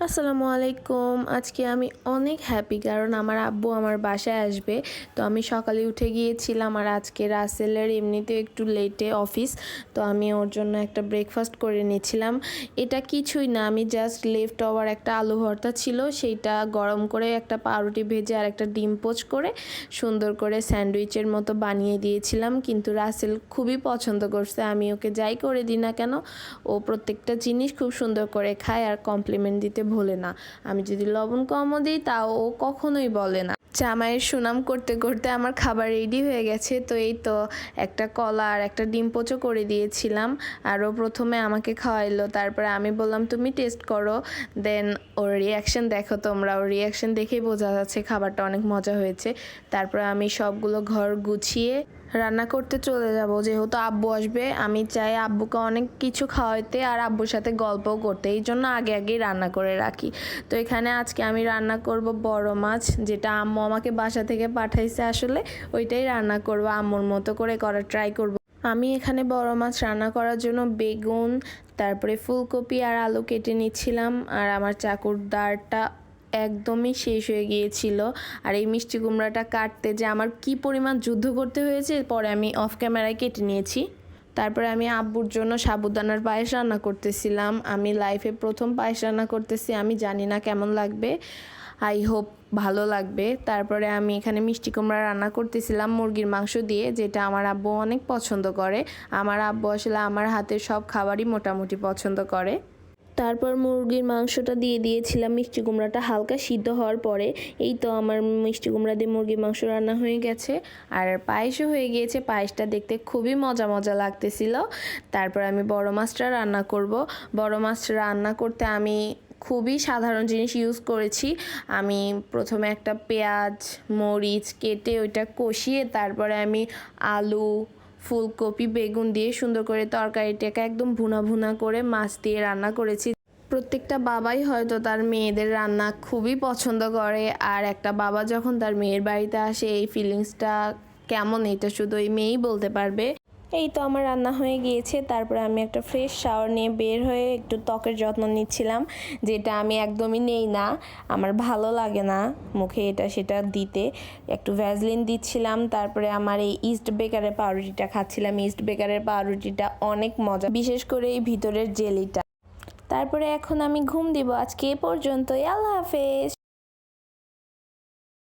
আসসালামু আলাইকুম। আজকে আমি অনেক হ্যাপি কারণ আমার আব্বু আমার বাসায় আসবে। তো আমি সকালে উঠে গিয়েছিলাম আর আজকে রাসেলের এমনিতেও একটু লেটে অফিস। তো আমি ওর জন্য একটা ব্রেকফাস্ট করে নিয়েছিলাম। এটা কিছুই না, আমি জাস্ট লেফট ওভার একটা আলু ভর্তা ছিল সেইটা গরম করে একটা পাউরুটি ভেজে আর একটা ডিম পোচ করে সুন্দর করে স্যান্ডউইচের মতো বানিয়ে দিয়েছিলাম। কিন্তু রাসেল খুবই পছন্দ করছে, আমি ওকে যাই করে দিই না কেন ও প্রত্যেকটা জিনিস খুব সুন্দর করে খায় আর কমপ্লিমেন্ট দিতে ভোলে না। আমি যদি লবণ কমও দিই তাও ও কখনোই বলে না। জামাইয়ের সুনাম করতে করতে আমার খাবার রেডি হয়ে গেছে। তো এই তো একটা কলা আর একটা ডিম পোচো করে দিয়েছিলাম আর ও প্রথমে আমাকে খাওয়াইলো, তারপরে আমি বললাম তুমি টেস্ট করো, দেন ওর রিয়াকশন দেখো, তোমরা ওর রিয়াকশন দেখেই বোঝা যাচ্ছে খাবারটা অনেক মজা হয়েছে। তারপরে আমি সবগুলো ঘর গুছিয়ে রান্না করতে চলে যাব, যেহেতু আব্বু আসবে। আমি চাই আব্বুকে অনেক কিছু খাওয়াইতে আর আব্বুর সাথে গল্পও করতে, এই জন্য আগে আগেই রান্না করে রাখি। তো এখানে আজকে আমি রান্না করব বড় মাছ, যেটা আম্মু আমাকে বাসা থেকে পাঠাইছে, আসলে ওইটাই রান্না করব, আম্মুর মতো করে করার ট্রাই করব। আমি এখানে বড় মাছ রান্না করার জন্য বেগুন, তারপরে ফুলকপি আর আলু কেটে নিচ্ছিলাম আর আমার চাকুর দাঁড়টা একদমই শেষ হয়ে গিয়েছিল। আর এই মিষ্টি কুমড়াটা কাটতে যে আমার কি পরিমাণ যুদ্ধ করতে হয়েছে পরে আমি অফ ক্যামেরায় কেটে নিয়েছি। তারপরে আমি আব্বুর জন্য সাবুদানার পায়েস রান্না করতেছিলাম। আমি লাইফে প্রথম পায়েস রান্না করতেছি, আমি জানি না কেমন লাগবে, আই হোপ ভালো লাগবে। তারপরে আমি এখানে মিষ্টি কুমড়া রান্না করতেছিলাম মুরগির মাংস দিয়ে, যেটা আমার আব্বু অনেক পছন্দ করে। আমার আব্বু আসলে আমার হাতের সব খাবারই মোটামুটি পছন্দ করে। তারপর মুরগির মাংসটা দিয়ে দিয়েছিলাম মিষ্টি কুমড়াটা হালকা সিদ্ধ হওয়ার পরে। এই তো আমার মিষ্টি কুমড়া দিয়ে মুরগির মাংস রান্না হয়ে গেছে আর পায়েসও হয়ে গিয়েছে। পায়েসটা দেখতে খুবই মজা মজা লাগতেছিল। তারপর আমি বড় মাছটা রান্না করব। বড় মাছ রান্না করতে আমি খুবই সাধারণ জিনিস ইউজ করেছি। আমি প্রথমে একটা পেঁয়াজ মরিচ কেটে ওইটা কষিয়ে তারপরে আমি আলু ফুলকপি বেগুন দিয়ে সুন্দর করে তরকারিটাকে একদম ভুনা ভুনা করে মাছ দিয়ে রান্না করেছি। প্রত্যেকটা বাবাই হয়তো তার মেয়েদের রান্না খুবই পছন্দ করে, আর একটা বাবা যখন তার মেয়ের বাড়িতে আসে এই ফিলিংসটা কেমন এটা শুধু ওই মেয়েই বলতে পারবে। এই তো আমার রান্না হয়ে গিয়েছে। তারপরে আমি একটা ফ্রেশ শাওয়ার নিয়ে বের হয়ে একটু ত্বকের যত্ন নিচ্ছিলাম, যেটা আমি একদমই নেই না, আমার ভালো লাগে না মুখে এটা সেটা দিতে। একটু ভ্যাসলিন দিচ্ছিলাম, তারপরে আমার এই ইস্ট বেকারের পাউরুটিটা খাচ্ছিলাম। ইস্ট বেকারের পাউরুটিটা অনেক মজা, বিশেষ করে এই ভিতরের জেলিটা। তারপরে এখন আমি ঘুম দিব। আজকে এ পর্যন্তই, আল্লাহ হাফেজ।